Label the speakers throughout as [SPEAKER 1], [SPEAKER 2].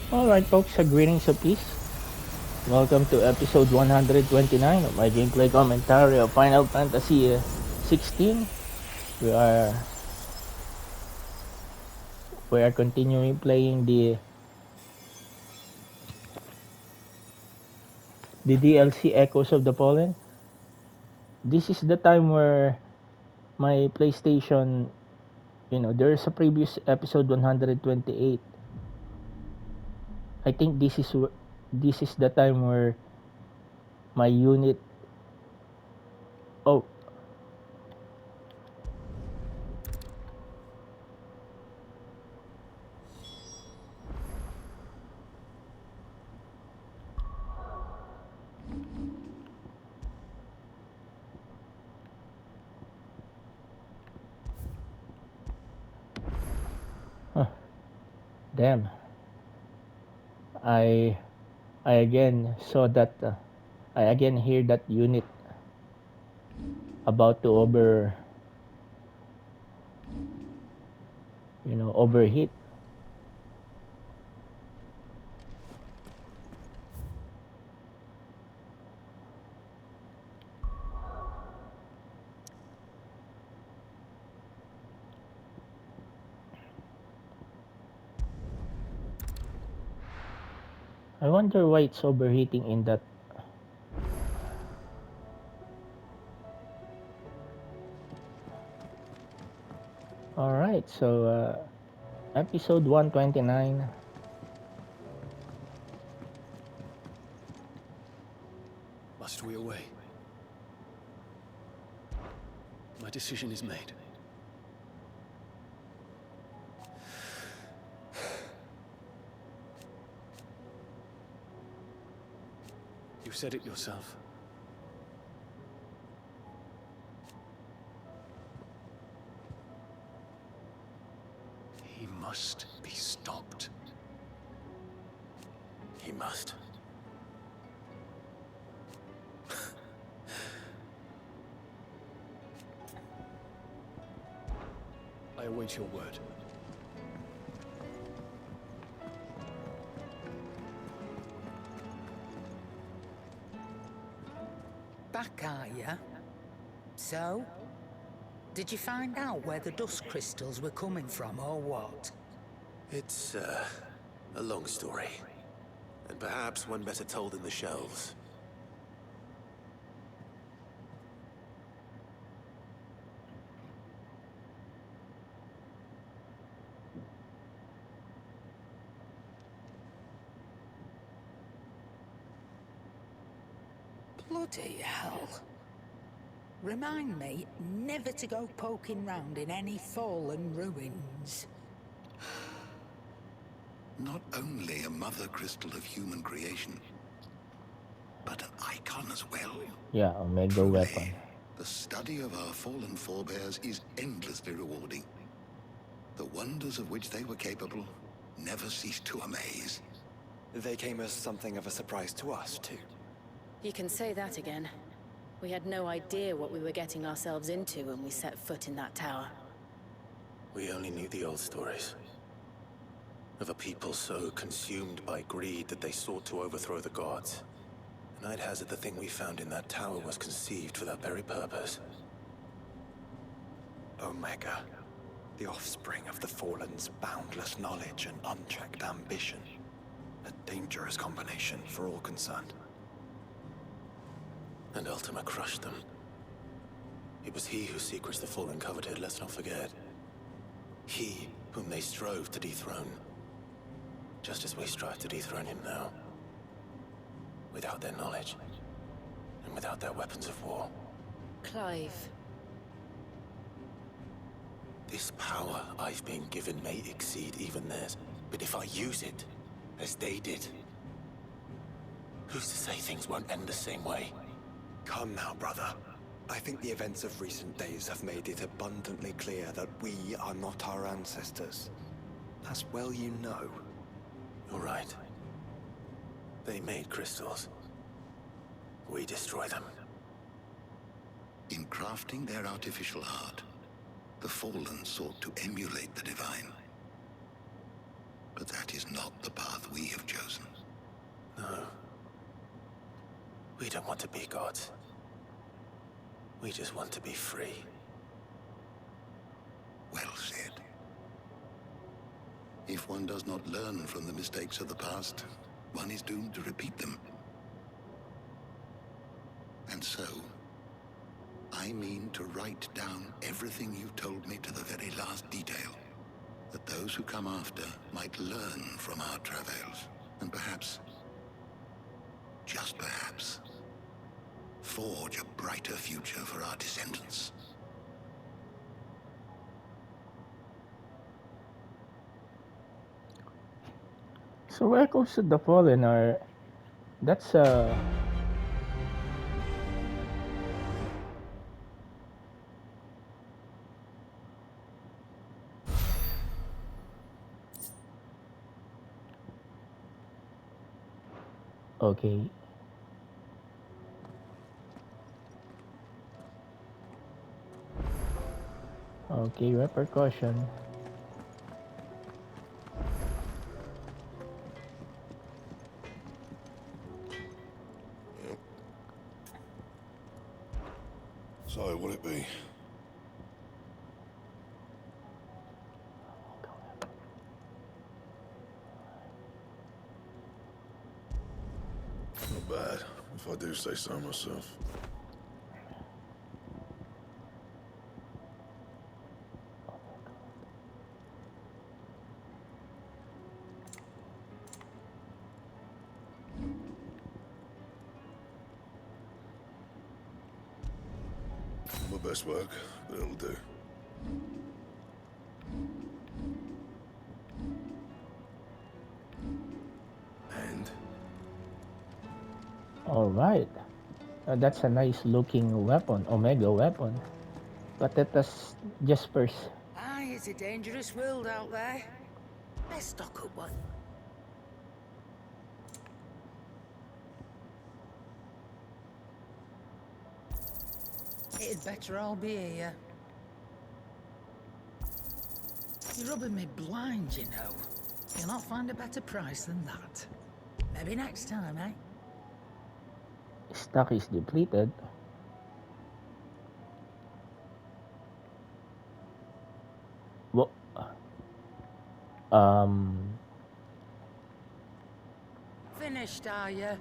[SPEAKER 1] Alright, folks, greetings of peace. Welcome to episode 129 of my gameplay commentary of Final Fantasy 16. We are continuing playing the DLC Echoes of the Fallen. This is the time where my PlayStation, there's a previous episode 128. I think this is the time where my unit. Oh, damn! I I again saw that. I again hear that unit about to overheat. I wonder why it's overheating in that. Alright, so episode 129.
[SPEAKER 2] Must we away? My decision is made. You said it yourself. He must be stopped. He must. I await your word.
[SPEAKER 3] Back, are ya? So? Did you find out where the dust crystals were coming from, or what?
[SPEAKER 2] It's, a long story. And perhaps one better told in the shelves.
[SPEAKER 3] Bloody hell. Remind me never to go poking round in any fallen ruins.
[SPEAKER 4] Not only a mother crystal of human creation, but an icon as well.
[SPEAKER 1] Yeah, Omega
[SPEAKER 4] Truly,
[SPEAKER 1] weapon.
[SPEAKER 4] the study of our fallen forebears is endlessly rewarding. The wonders of which they were capable never cease to amaze.
[SPEAKER 5] They came as something of a surprise to us, too.
[SPEAKER 6] You can say that again. We had no idea what we were getting ourselves into when we set foot in that tower.
[SPEAKER 2] We only knew the old stories. Of a people so consumed by greed that they sought to overthrow the gods. And I'd hazard the thing we found in that tower was conceived for that very purpose.
[SPEAKER 5] Omega, the offspring of the Fallen's boundless knowledge and unchecked ambition. A dangerous combination for all concerned.
[SPEAKER 2] And Ultima crushed them. It was he whose secrets the Fallen coveted, let's not forget. He whom they strove to dethrone. Just as we strive to dethrone him now. Without their knowledge. And without their weapons of war.
[SPEAKER 6] Clive.
[SPEAKER 2] This power I've been given may exceed even theirs. But if I use it, as they did, who's to say things won't end the same way?
[SPEAKER 5] Come now, brother. I think the events of recent days have made it abundantly clear that we are not our ancestors. As well you know.
[SPEAKER 2] You're right. They made crystals. We destroy them.
[SPEAKER 4] In crafting their artificial art, the Fallen sought to emulate the divine. But that is not not the path we have chosen.
[SPEAKER 2] No. We don't want to be gods. We just want to be free.
[SPEAKER 4] Well said. If one does not learn from the mistakes of the past, one is doomed to repeat them. And so, I mean to write down everything you told me to the very last detail, that those who come after might learn from our travails, and perhaps, just perhaps, forge a brighter future for our descendants.
[SPEAKER 1] So Echoes of the Fallen are that's okay. Okay, repercussion.
[SPEAKER 7] So, what'll it be? Not bad, if I do say so myself. My best work, but it'll do. And?
[SPEAKER 1] All right. That's a nice looking weapon, Omega weapon. But let us just first.
[SPEAKER 3] Aye, it's a dangerous world out there. Let's stock up one. It'd better all be here. You're rubbing me blind, you know. You'll not find a better price than that. Maybe next time, eh?
[SPEAKER 1] Stock is depleted. Well, um,
[SPEAKER 3] Finished, are you?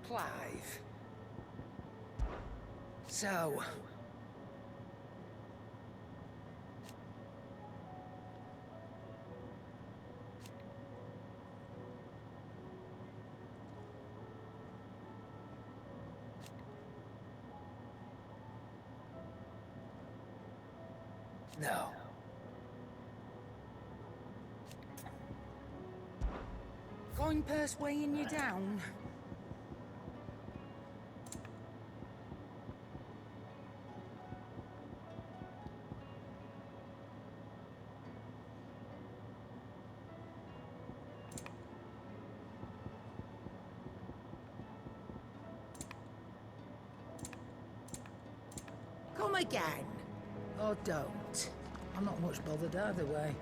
[SPEAKER 3] Clive. So... No. Coin purse weighing you down? Come again. Or don't. I'm not much bothered either way.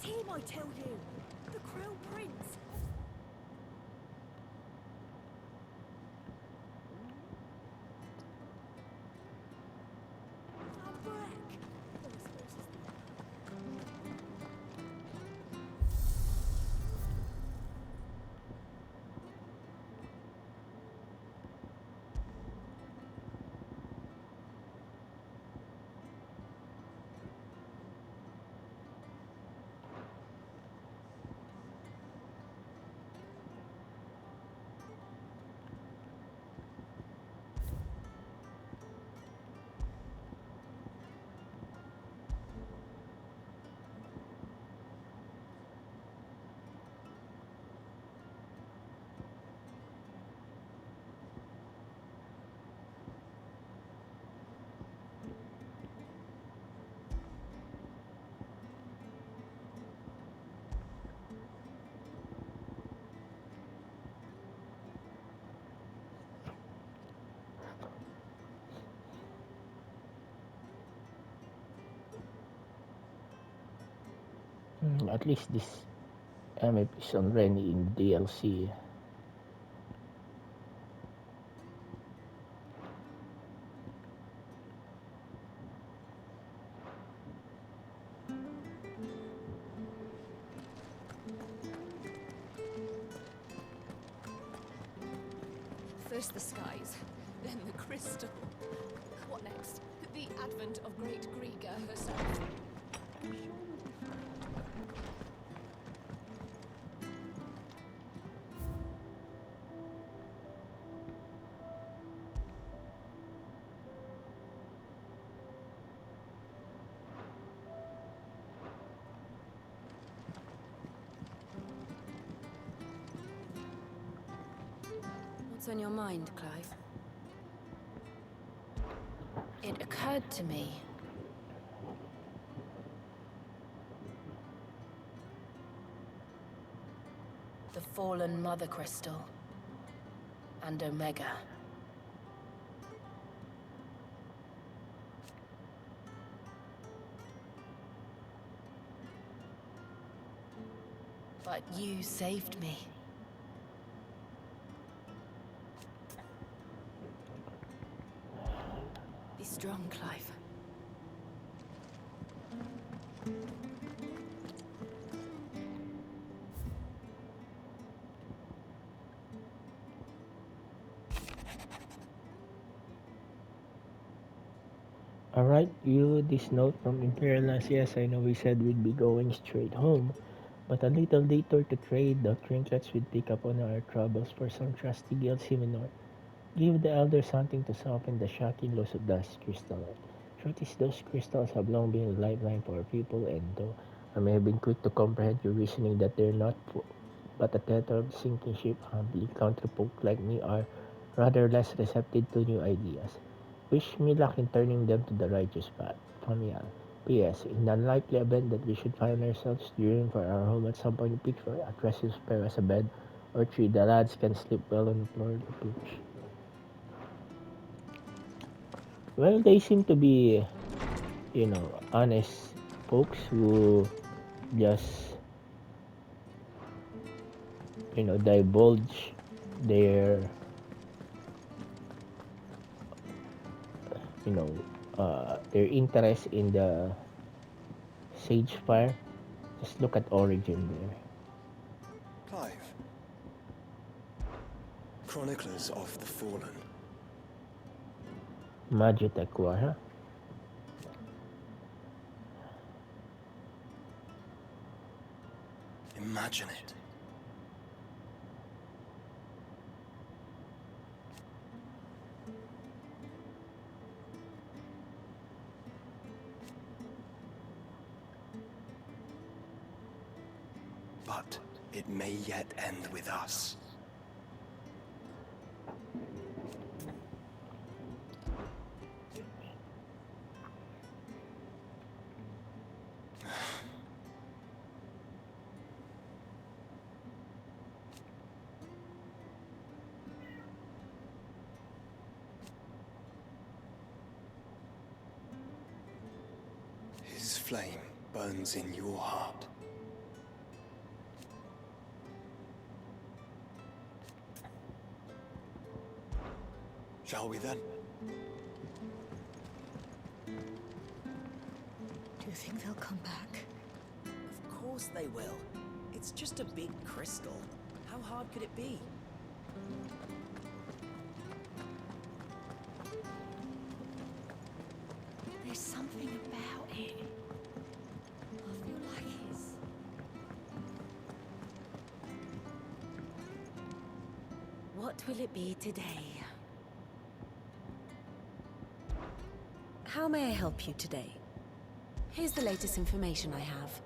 [SPEAKER 8] him, I tell you! The Crown Prince! Albrecht! Oh, I suppose he's there.
[SPEAKER 1] At least this MF is already in DLC.
[SPEAKER 8] First the skies, then the crystal. What next? The advent of Great Griga herself.
[SPEAKER 6] What's on your mind, Clive? It occurred to me. The fallen Mother Crystal. And Omega. But you saved me. Be strong, Clive.
[SPEAKER 1] Alright, you, this note from Imperialist. Yes, I know we said we'd be going straight home, but a little detour to trade the trinkets we'd pick up on our troubles for some trusty guild Simenor. Give the elders something to soften the shocking loss of dust crystal. Truth is, those crystals have long been a lifeline for our people, and though I may have been quick to comprehend your reasoning that they're not but a tether of the sinking ship, humbly countryfolk like me are rather less receptive to new ideas. Wish me luck in turning them to the righteous path. Familial. P.S. In the unlikely event that we should find ourselves yearning for our home at some point in the future, a trestle spare as a bed or tree, the lads can sleep well on the floor of the pooch. Well, they seem to be, honest folks who just, divulge their, you know, their interest in the Sage Fire. Just look at Origin there.
[SPEAKER 5] Clive. Chroniclers of the Fallen.
[SPEAKER 1] Magitech War, huh?
[SPEAKER 5] Imagine it. But it may yet end with us. His flame burns in your heart. are we then?
[SPEAKER 8] Do you think they'll come back?
[SPEAKER 9] Of course they will. It's just a big crystal. How hard could it be?
[SPEAKER 8] There's something about it. I feel like it's...
[SPEAKER 6] What will it be today?
[SPEAKER 10] How may I help you today? Here's the latest information I have.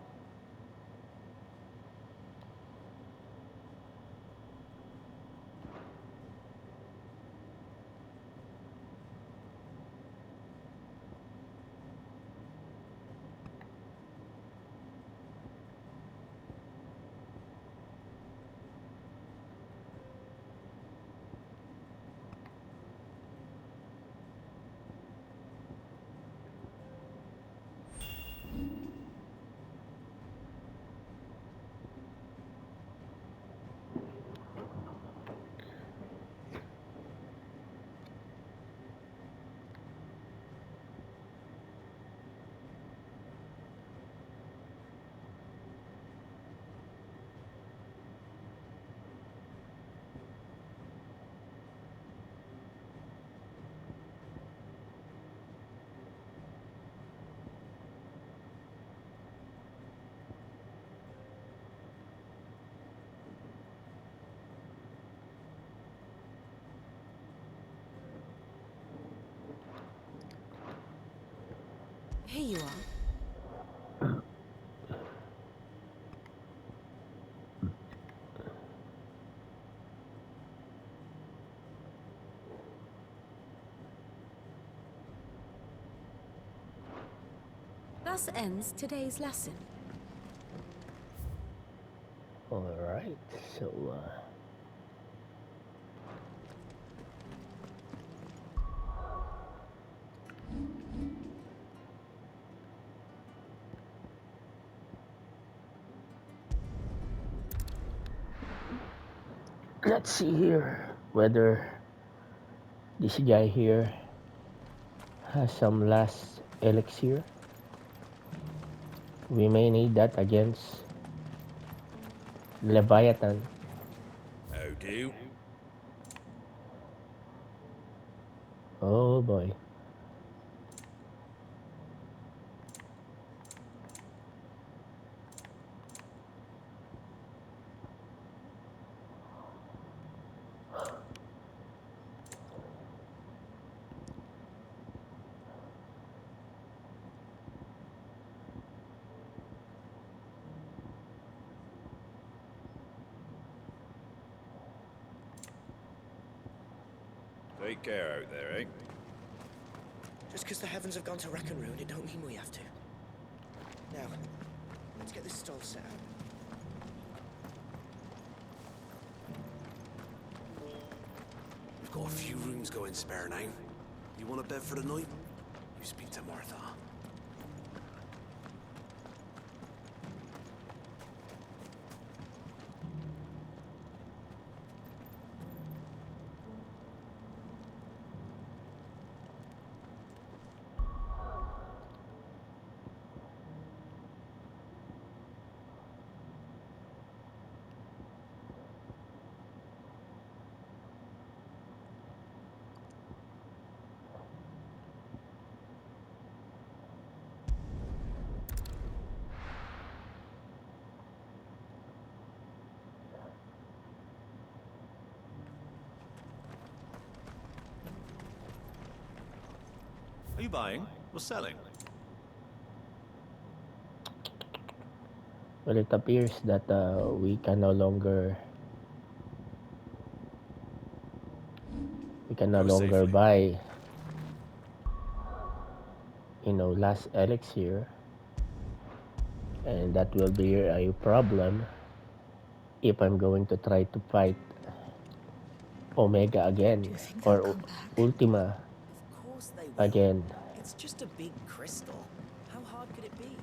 [SPEAKER 10] Here you are. Thus ends today's lesson.
[SPEAKER 1] Alright, so let's see here whether this guy here has some last elixir. We may need that against Leviathan.
[SPEAKER 11] How do?
[SPEAKER 1] Oh boy.
[SPEAKER 11] Take care out there, eh?
[SPEAKER 9] Just because the heavens have gone to wreck and ruin, it don't mean we have to. Now, let's get this stall set up.
[SPEAKER 2] We've got a few rooms going spare now. You want a bed for the night? You speak to Martha.
[SPEAKER 11] Are you buying or selling?
[SPEAKER 1] Well, it appears that we can no longer
[SPEAKER 11] Go safely.
[SPEAKER 1] buy, last elixir, and that will be a problem if I'm going to try to fight Omega again
[SPEAKER 8] Do you think they'll
[SPEAKER 1] or
[SPEAKER 8] come back?
[SPEAKER 1] Ultima
[SPEAKER 9] Of course they will.
[SPEAKER 1] again.
[SPEAKER 9] It's just a big crystal. How hard could it be?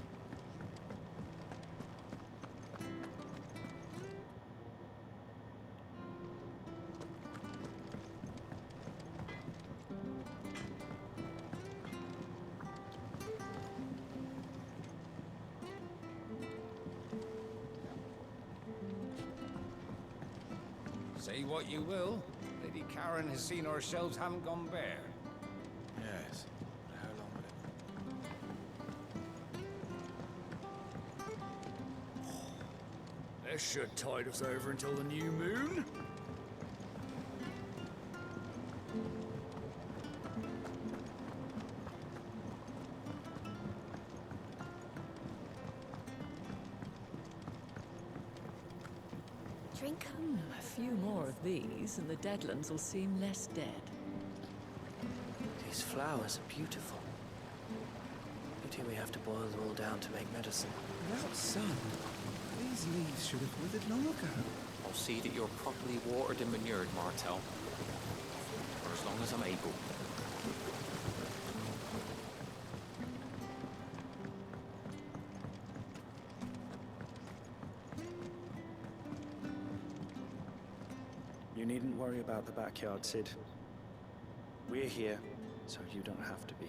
[SPEAKER 12] Say what you will, Lady Karen has seen our shelves haven't gone bare.
[SPEAKER 5] Yes. How long will it...
[SPEAKER 13] This should tide us over until the new moon.
[SPEAKER 10] Drink up.
[SPEAKER 14] A few more of these, and the Deadlands will seem less dead.
[SPEAKER 9] These flowers are beautiful. Pity we have to boil them all down to make medicine.
[SPEAKER 5] Without sun, these leaves should have withered long ago.
[SPEAKER 15] I'll see that you're properly watered and manured, Martel. For as long as I'm able.
[SPEAKER 16] You needn't worry about the backyard, Sid. We're here, so you don't have to be.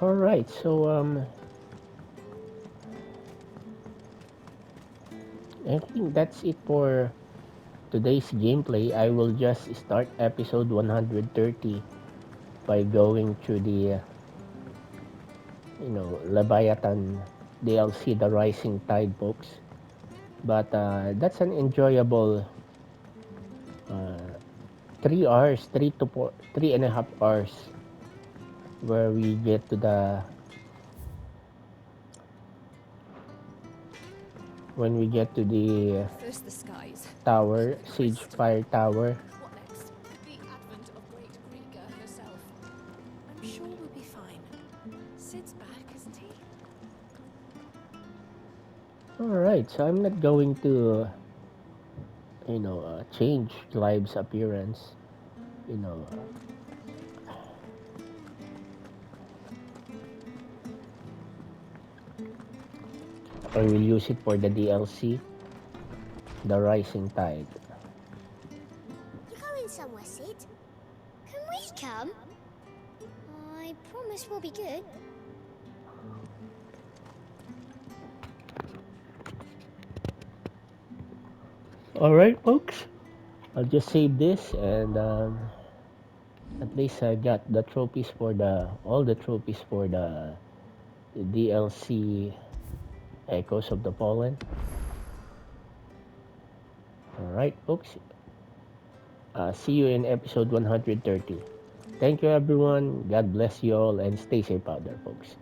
[SPEAKER 1] Alright, so I think that's it for today's gameplay. I will just start episode 130 by going through the Leviathan DLC, The Rising Tide, folks. But that's an enjoyable 3 hours, 3.5 hours, where we get to the
[SPEAKER 8] First the skies,
[SPEAKER 1] tower,
[SPEAKER 8] then the
[SPEAKER 1] Siege
[SPEAKER 8] crystal.
[SPEAKER 1] Fire Tower.
[SPEAKER 8] What next? The advent of Great Griga herself.
[SPEAKER 10] I'm sure we'll be fine. Sid's back, isn't he?
[SPEAKER 1] Alright, so I'm not going to change Clive's appearance. I will use it for the DLC, The Rising Tide.
[SPEAKER 17] You going somewhere, Sid? Can we come? I promise we'll be good.
[SPEAKER 1] Alright, folks, I'll just save this, and at least I got the trophies for all the trophies for the DLC Echoes of the Fallen. Alright, folks, see you in episode 130. Thank you, everyone. God bless you all, and stay safe out there, folks.